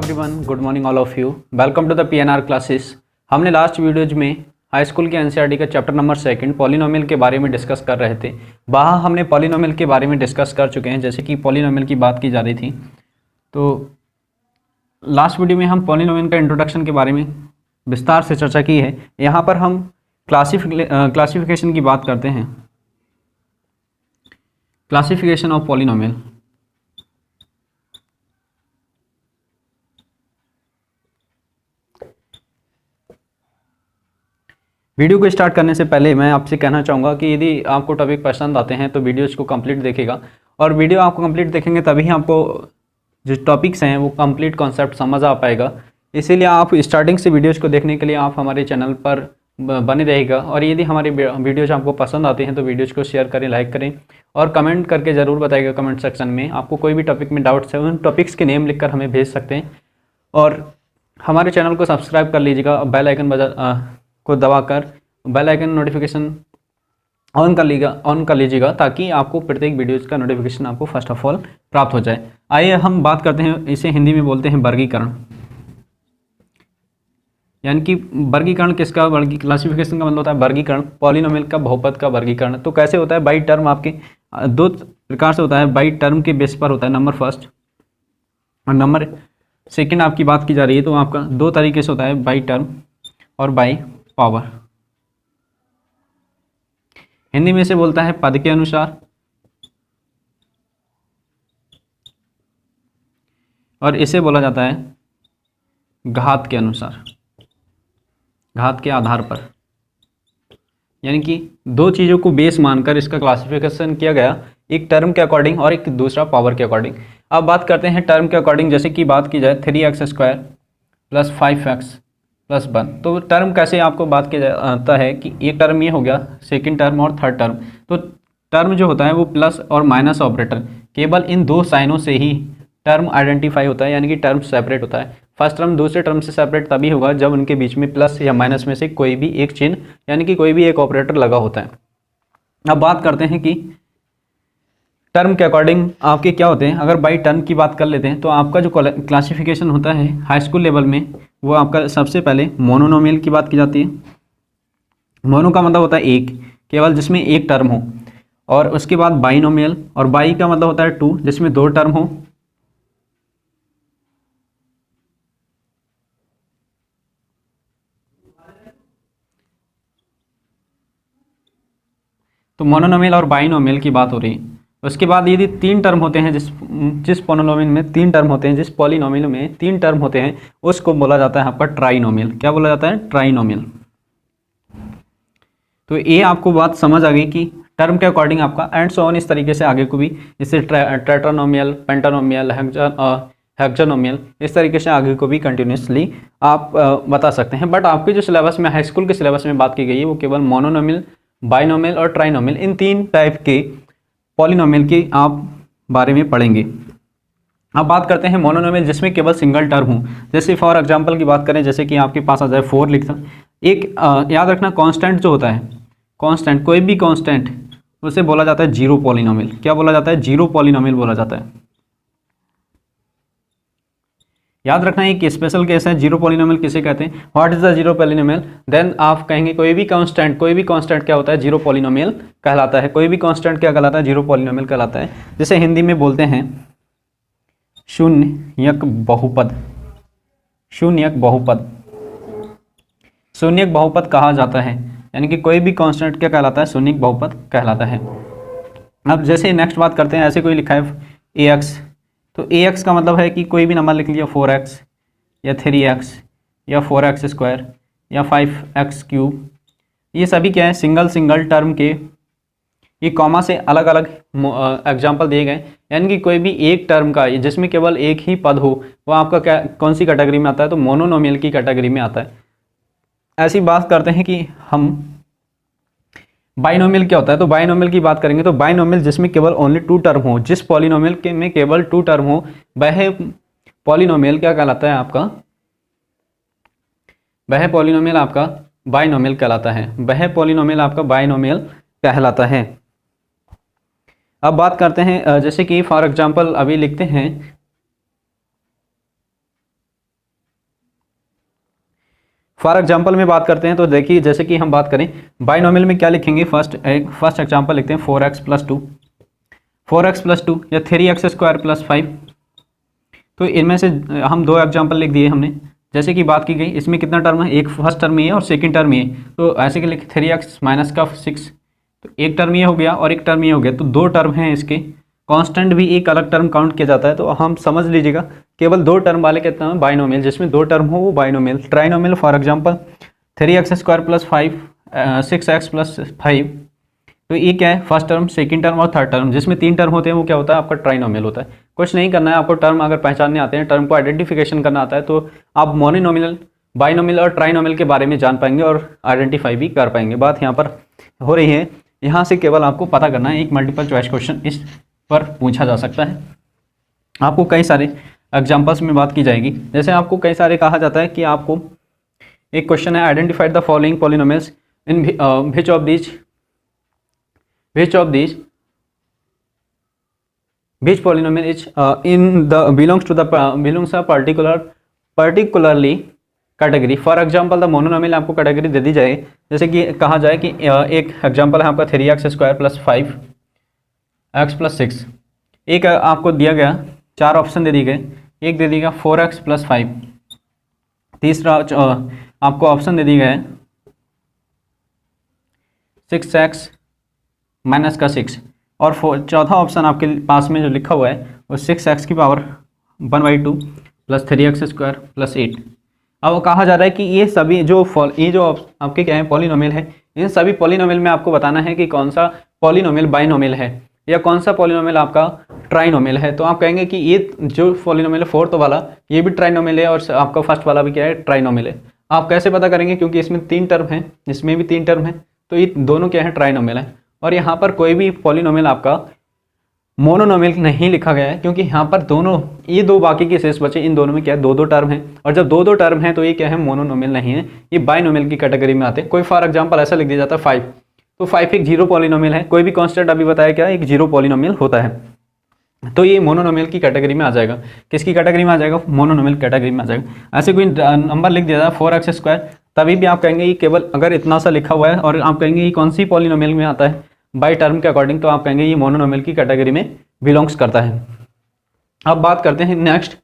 Everyone, good morning all of you. Welcome to the PNR classes. हमने last videos में high school के NCERT का chapter number 2 polynomial के बारे में डिस्कस कर रहे थे। वहाँ हमने पॉलिनोमियल के बारे में डिस्कस कर चुके हैं, जैसे कि पॉलिनोमियल की बात की जा रही थी। तो लास्ट वीडियो में हम पॉलिनोमियल का इंट्रोडक्शन के बारे में विस्तार से चर्चा की है। यहाँ पर हम क्लासिफिकेशन की बात करते हैं, क्लासिफिकेशन ऑफ पॉलिनोमियल। वीडियो को स्टार्ट करने से पहले मैं आपसे कहना चाहूँगा कि यदि आपको टॉपिक पसंद आते हैं तो वीडियोज़ को कंप्लीट देखेगा, और वीडियो आपको कंप्लीट देखेंगे तभी आपको जो टॉपिक्स हैं वो कंप्लीट कॉन्सेप्ट समझ आ पाएगा। इसीलिए आप स्टार्टिंग से वीडियोज़ को देखने के लिए आप हमारे चैनल पर बने रहेगा। और यदि हमारी वीडियोज़ आपको पसंद आते हैं तो वीडियोज़ को शेयर करें, लाइक करें और कमेंट करके ज़रूर बताइएगा कमेंट सेक्शन में। आपको कोई भी टॉपिक में डाउट्स है उन टॉपिक्स के नेम लिखकर हमें भेज सकते हैं। और हमारे चैनल को सब्सक्राइब कर लीजिएगा, बेल आइकन को दबाकर बेल आइकन नोटिफिकेशन ऑन कर लीजिएगा ताकि आपको प्रत्येक वीडियोज़ का नोटिफिकेशन आपको फर्स्ट ऑफ ऑल प्राप्त हो जाए। आइए हम बात करते हैं, इसे हिंदी में बोलते हैं वर्गीकरण। यानी कि वर्गीकरण किसका, क्लासिफिकेशन का मतलब होता है वर्गीकरण, पॉलिनोमियल का बहुपद का वर्गीकरण। तो कैसे होता है? By term. आपके दो प्रकार से होता है, बाई टर्म के बेस पर होता है, नंबर फर्स्ट और नंबर सेकंड आपकी बात की जा रही है। तो आपका दो तरीके से होता है, बाई टर्म और बाई पावर। हिंदी में से बोलता है पद के अनुसार, और इसे बोला जाता है घात के अनुसार, घात के आधार पर। यानी कि दो चीज़ों को बेस मानकर इसका क्लासिफिकेशन किया गया, एक टर्म के अकॉर्डिंग और एक दूसरा पावर के अकॉर्डिंग। अब बात करते हैं टर्म के अकॉर्डिंग। जैसे कि बात की जाए 3x² + 5x + 1। तो टर्म कैसे आपको बात किया जाता है कि एक टर्म ये हो गया, सेकंड टर्म और थर्ड टर्म। तो टर्म जो होता है वो प्लस और माइनस ऑपरेटर, केवल इन दो साइनों से ही टर्म आइडेंटिफाई होता है, यानी कि टर्म सेपरेट होता है। फर्स्ट टर्म दूसरे टर्म से सेपरेट तभी होगा जब उनके बीच में प्लस या माइनस में से कोई भी एक चिन्ह, यानी कि कोई भी एक ऑपरेटर लगा होता है। अब बात करते हैं कि टर्म के अकॉर्डिंग आपके क्या होते हैं। अगर बाई टर्म की बात कर लेते हैं तो आपका जो क्लासिफिकेशन होता है हाई स्कूल लेवल में, वो आपका सबसे पहले मोनोनोमियल की बात की जाती है। मोनो का मतलब होता है एक, केवल जिसमें एक टर्म हो। और उसके बाद बाइनोमियल, और बाई का मतलब होता है टू, जिसमें दो टर्म हो। तो मोनोनोमियल और बाइनोमियल की बात हो रही है। उसके बाद यदि तीन टर्म होते हैं, जिस पॉलिनोमियल में तीन टर्म होते हैं, जिस पॉलिनोमियल में तीन टर्म होते हैं, उसको बोला जाता है यहाँ पर ट्राइनोमियल। क्या बोला जाता है? ट्राइनोमियल। तो ये आपको बात समझ आ गई कि टर्म के अकॉर्डिंग आपका एंड सो ऑन, इस तरीके से आगे को भी, जैसे टेट्रानोमियल, पेंटानोमियल, हेक्सानोमियल, इस तरीके से आगे को भी कंटिन्यूसली आप बता सकते हैं। बट आपके जो सिलेबस में, हाई स्कूल के सिलेबस में बात की गई है, वो केवल मोनोनोमियल, बाइनोमियल और ट्राइनोमियल, इन तीन टाइप के पॉलिनोमियल के आप बारे में पढ़ेंगे। अब बात करते हैं मोनोनोमियल, जिसमें केवल सिंगल टर्म हो। जैसे फॉर एग्जांपल की बात करें, जैसे कि आपके पास आ जाए 4 लिखता, एक याद रखना कांस्टेंट जो होता है, कांस्टेंट, कोई भी कांस्टेंट, उसे बोला जाता है जीरो पॉलिनोमियल। क्या बोला जाता है? जीरो पॉलिनोमियल बोला जाता है। याद रखना एक स्पेशल केस है, जीरो पॉलिनोमियल किसे कहते हैं, what is the zero polynomial. Then आप कहेंगे कोई भी कांस्टेंट क्या होता है? जीरो पॉलिनोमियल कहलाता है। कोई भी कांस्टेंट क्या कहलाता है? जीरो पॉलिनोमियल कहलाता है। जिसे हिंदी में बोलते हैं शून्यक बहुपद। शून्यक बहुपद, शून्यक बहुपद कहा जाता है। यानी कि कोई भी कांस्टेंट क्या कहलाता है? शून्यक बहुपद कहलाता है। अब जैसे नेक्स्ट बात करते हैं, ऐसे कोई लिखा है ax, तो ax का मतलब है कि कोई भी नंबर लिख लीजिए, 4x या 3x या 4x² या 5x³ ये सभी क्या है? सिंगल टर्म के, ये कॉमा से अलग अलग एग्जाम्पल दिए गए। यानी कि कोई भी एक टर्म का जिसमें केवल एक ही पद हो, वो आपका क्या, कौन सी कैटेगरी में आता है? तो मोनोनोमियल की कैटेगरी में आता है। ऐसी बात करते हैं कि हम बाइनोमियल क्या होता है। तो बाइनोमियल की बात करेंगे तो बाइनोमियल जिसमें केवल ओनली टू टर्म हो, जिस पॉलिनोमियल के में केवल टू टर्म हो, वह पॉलिनोमियल क्या कहलाता है आपका? वह पॉलिनोमियल आपका बाइनोमियल कहलाता है। वह पॉलिनोमियल आपका बाइनोमियल कहलाता है। अब बात करते हैं, जैसे कि फॉर एग्जांपल अभी लिखते हैं फॉर एग्जांपल में बात करते हैं तो देखिए, जैसे कि हम बात करें बाइनोमियल में क्या लिखेंगे, फर्स्ट एग्जांपल लिखते हैं 4x+2 या 3x² + 5। तो इनमें से हम दो एग्जांपल लिख दिए हमने, जैसे कि बात की गई इसमें कितना टर्म है, एक फर्स्ट टर्म ही है और सेकंड टर्म ही है, तो ऐसे कि लिख 3x - 6, तो एक टर्म ये हो गया और एक टर्म ये हो गया, तो दो टर्म हैं इसके। कांस्टेंट भी एक अलग टर्म काउंट किया जाता है, तो हम समझ लीजिएगा केवल दो टर्म वाले कहते हैं बाइनोमियल, जिसमें दो टर्म हो वो binomial. Trinomial for example 3x² + 5 6x + 5, तो ये क्या है, फर्स्ट टर्म, सेकंड टर्म और थर्ड टर्म, जिसमें तीन टर्म होते हैं वो क्या होता है आपका ट्राइनोमियल होता है। कुछ नहीं करना है आपको, टर्म अगर पहचानने आते हैं, टर्म को आइडेंटिफिकेशन करना आता है, तो आप मोनोनोमियल, बाइनोमियल और ट्राइनोमियल के बारे में जान पाएंगे और आइडेंटिफाई भी कर पाएंगे। बात यहाँ पर हो रही है, यहाँ से केवल आपको पता करना है, एक मल्टीपल चॉइस क्वेश्चन इस पर पूछा जा सकता है। आपको कई सारे एग्जाम्पल्स में बात की जाएगी, जैसे आपको कई सारे कहा जाता है कि आपको एक क्वेश्चन है, identified the following polynomials in which of polynomial is in the belongs a particularly category. For example the monomial आपको कैटेगरी दे दी जाए, जैसे कि कहा जाए कि एक एग्जांपल है आपका 3x² + 5x + 6। एक आपको दिया गया, चार ऑप्शन दे दिए गए, एक दे दिएगा 4x + 5, तीसरा आपको ऑप्शन दे दिया गया है 6x - 6, और चौथा ऑप्शन आपके पास में जो लिखा हुआ है वो 6x⁻1/2 + 3x² + 8। अब कहा जा रहा है कि ये सभी जो आपके क्या है पॉलिनोमियल है, इन सभी पॉलिनोमियल में आपको बताना है कि कौन सा पॉलिनोमियल बाइनोमियल है या कौन सा पॉलिनोमियल आपका ट्राइनोमियल है। तो आप कहेंगे कि ये जो पॉलिनोमियल है फोर्थ वाला, ये भी ट्राइनोमियल है और आपका फर्स्ट वाला भी क्या है ट्राइनोमियल है। आप कैसे पता करेंगे, क्योंकि इसमें तीन टर्म है, इसमें भी तीन टर्म है, तो ये दोनों क्या है ट्राइनोमियल है। और यहाँ पर कोई भी पॉलिनोमियल आपका मोनोनोमियल नहीं लिखा गया है, क्योंकि यहाँ पर दोनों, ये दो बाकी के शेष बचे, इन दोनों में क्या है दो दो टर्म है, और जब दो दो टर्म है तो ये क्या है मोनोनोमियल नहीं है, ये बाइनोमियल की कैटेगरी में आते हैं। कोई फॉर एग्जांपल ऐसा लिख दिया जाता है 5, तो 5 एक जीरो पॉलिनोमियल है, कोई भी कांस्टेंट अभी बताया क्या एक जीरो पॉलिनोमियल होता है, तो ये मोनोनोमियल की कैटेगरी में आ जाएगा। किसकी कैटेगरी में आ जाएगा, मोनोनोमियल कैटेगरी में आ जाएगा। ऐसे कोई नंबर लिख दिया जाए 4x², तभी भी आप कहेंगे ये केवल अगर इतना सा लिखा हुआ है और आप कहेंगे ये कौन सी पॉलिनोमियल में आता है बाई टर्म के अकॉर्डिंग, तो आप कहेंगे ये मोनोनोमियल की कैटेगरी में बिलोंग्स करता है। अब बात करते हैं नेक्स्ट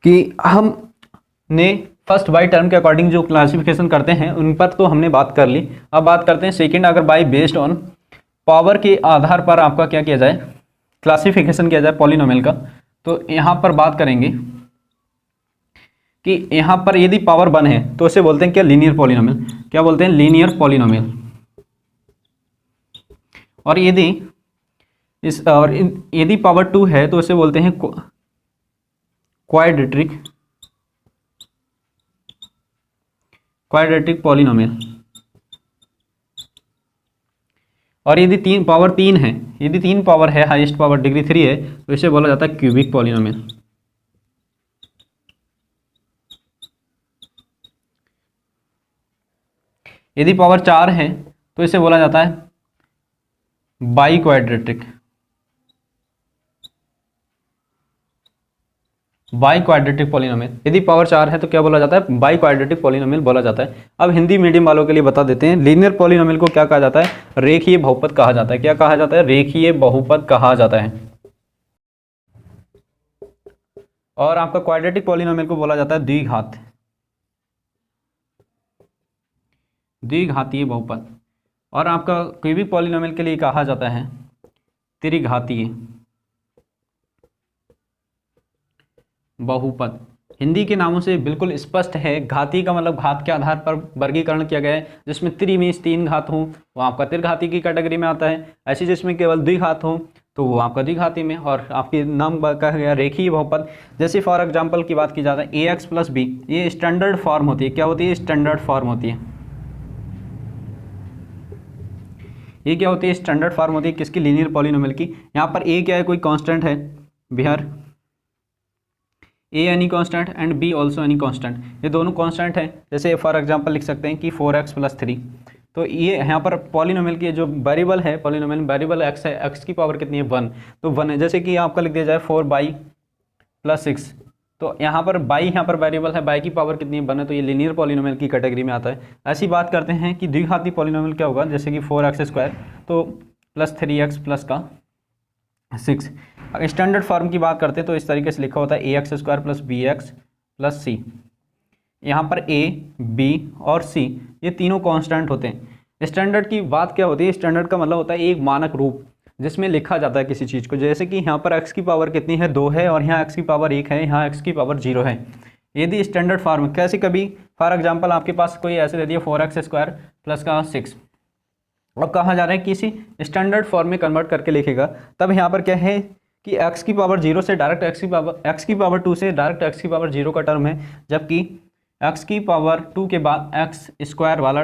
कि हमने फर्स्ट बाई टर्म के अकॉर्डिंग जो क्लासिफिकेशन करते हैं उन पर तो हमने बात कर ली। अब बात करते हैं सेकंड, अगर बाई बेस्ड ऑन पावर के आधार पर आपका क्या किया जाए, क्लासिफिकेशन किया जाए पॉलिनोमियल का, तो यहाँ पर बात करेंगे कि यहाँ पर यदि पावर 1 है तो इसे बोलते हैं क्या लीनियर पॉलिनोमियल, क्या बोलते हैं लीनियर पॉलिनोमियल। और यदि यदि पावर 2 है तो इसे बोलते हैं क्वाड्रेटिक पॉलिनोमियल। और यदि पावर 3 है, यदि 3 पावर है, हाईएस्ट पावर डिग्री 3 है, तो इसे बोला जाता है क्यूबिक पॉलिनोमियल। यदि पावर 4 है तो इसे बोला जाता है बाई क्वाड्रेटिक पॉलिनोमियल। यदि पावर 4 है तो क्या बोला जाता है, बाई क्वाड्रेटिक पॉलिनोमियल बोला जाता है। अब हिंदी मीडियम वालों के लिए बता देते हैं, लीनियर पॉलिनोमियल को क्या कहा जाता है, रेखीय बहुपद कहा जाता है। क्या कहा जाता है, रेखीय बहुपद कहा जाता है। और आपका क्वाड्रेटिक पॉलिनोमियल को बोला जाता है द्विघातीय बहुपद। और आपका क्यूबिक पॉलिनोमियल के लिए कहा जाता है त्रिघातीय बहुपद। हिंदी के नामों से बिल्कुल स्पष्ट है, घाती का मतलब घात के आधार पर वर्गीकरण किया गया है, जिसमें तीन घात हो वो आपका त्रिघाती की कैटेगरी में आता है। ऐसे जिसमें केवल द्विघात हो तो वो आपका द्विघाती में। और आपके नाम कहा गया रेखीय बहुपद। जैसे फॉर एग्जांपल की बात की जाता है ax + b, ये स्टैंडर्ड फॉर्म होती है। क्या होती है, स्टैंडर्ड फॉर्म होती है। ये क्या होती है, स्टैंडर्ड फॉर्म होती है किसकी, लीनियर पॉलिनोमियल की। यहाँ पर a क्या है, कोई कांस्टेंट है, Bihar a any constant and b also any constant, ये दोनों कांस्टेंट हैं। जैसे फॉर एग्जांपल लिख सकते हैं कि 4x + 3, तो ये यहाँ पर पॉलिनोमियल की जो वेरिएबल है, पॉलिनोमियल वेरिएबल x है, x की पावर कितनी है 1, तो 1 है। जैसे कि आपका लिख दिया जाए 4y + 6, तो यहाँ पर बाई यहाँ पर वेरिएबल है, बाई की पावर कितनी है 1 है, तो ये लीनियर पॉलिनोमियल की कैटेगरी में आता है। ऐसी बात करते हैं कि द्विघाती पॉलिनोमियल क्या होगा, जैसे कि 4x² तो प्लस 3x प्लस का 6। अगर स्टैंडर्ड फॉर्म की बात करते हैं तो इस तरीके से लिखा होता है ax² plus bx plus c। यहाँ पर a, b और c ये तीनों कांस्टेंट होते हैं। स्टैंडर्ड की बात क्या होती है, स्टैंडर्ड का मतलब होता है एक मानक रूप जिसमें लिखा जाता है किसी चीज़ को। जैसे कि यहाँ पर x की पावर कितनी है 2 है, और यहाँ x की पावर 1 है, यहाँ x की पावर 0 है। यदि स्टैंडर्ड फॉर्म कैसे, कभी फॉर एग्जांपल आपके पास कोई ऐसे दे दिया 4x² प्लस का 6, और कहा जा रहा है किसी स्टैंडर्ड फॉर्म में कन्वर्ट करके लिखेगा, तब यहाँ पर क्या है कि x की पावर 0 से डायरेक्ट x की पावर 2 से डायरेक्ट x की पावर 0 का टर्म है, जबकि x की पावर 2 के बाद x² वाला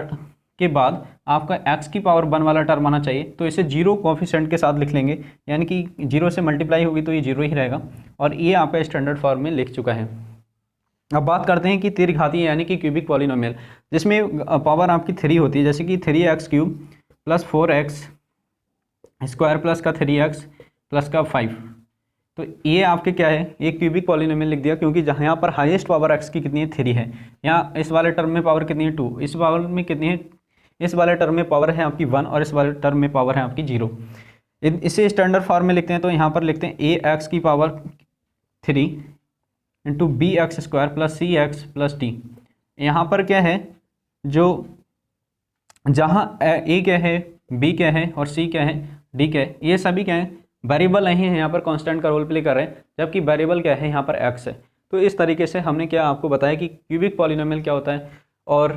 के बाद आपका x की पावर 1 वाला टर्म आना चाहिए। तो इसे 0 कोफिशिएंट के साथ लिख लेंगे, यानी कि 0 से मल्टीप्लाई होगी तो ये 0 ही रहेगा, और ये आपका स्टैंडर्ड फॉर्म में लिख चुका है। अब बात करते हैं कि त्रिघाती यानी कि क्यूबिक पॉलिनोमियल, जिसमें पावर आपकी 3 होती है, जैसे कि 3x³ प्लस 4x² प्लस का 3x प्लस का 5। तो ये आपके क्या है, एक क्यूबिक पॉलिनोमियल लिख दिया, क्योंकि जहाँ यहाँ पर हाईएस्ट पावर x की कितनी है 3 है, यहाँ इस वाले टर्म में पावर कितनी है 2, इस पावर में कितनी है, इस वाले टर्म में पावर है आपकी 1 और इस वाले टर्म में पावर है आपकी 0। इसे स्टैंडर्ड फॉर्म में लिखते हैं तो यहाँ पर लिखते हैं ax की power 3 into bx² plus cx plus d। यहाँ पर क्या है, जो जहाँ a क्या है, b क्या है और c क्या है, d क्या है, ये सभी क्या है वेरिएबल नहीं है, यहाँ पर कांस्टेंट का रोल प्ले कर रहे हैं, जबकि वेरिएबल क्या है यहाँ पर x है। तो इस तरीके से हमने क्या आपको बताया कि क्यूबिक पॉलिनोमियल क्या होता है और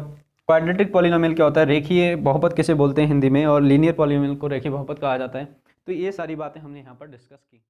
क्वाड्रेटिक पॉलिनोमियल क्या होता है, रेखीय बहुपद किसे बोलते हैं हिंदी में, और लीनियर पॉलिनोमियल को रेखीय बहुपद कहा जाता है। तो ये सारी बातें हमने यहाँ पर डिस्कस की।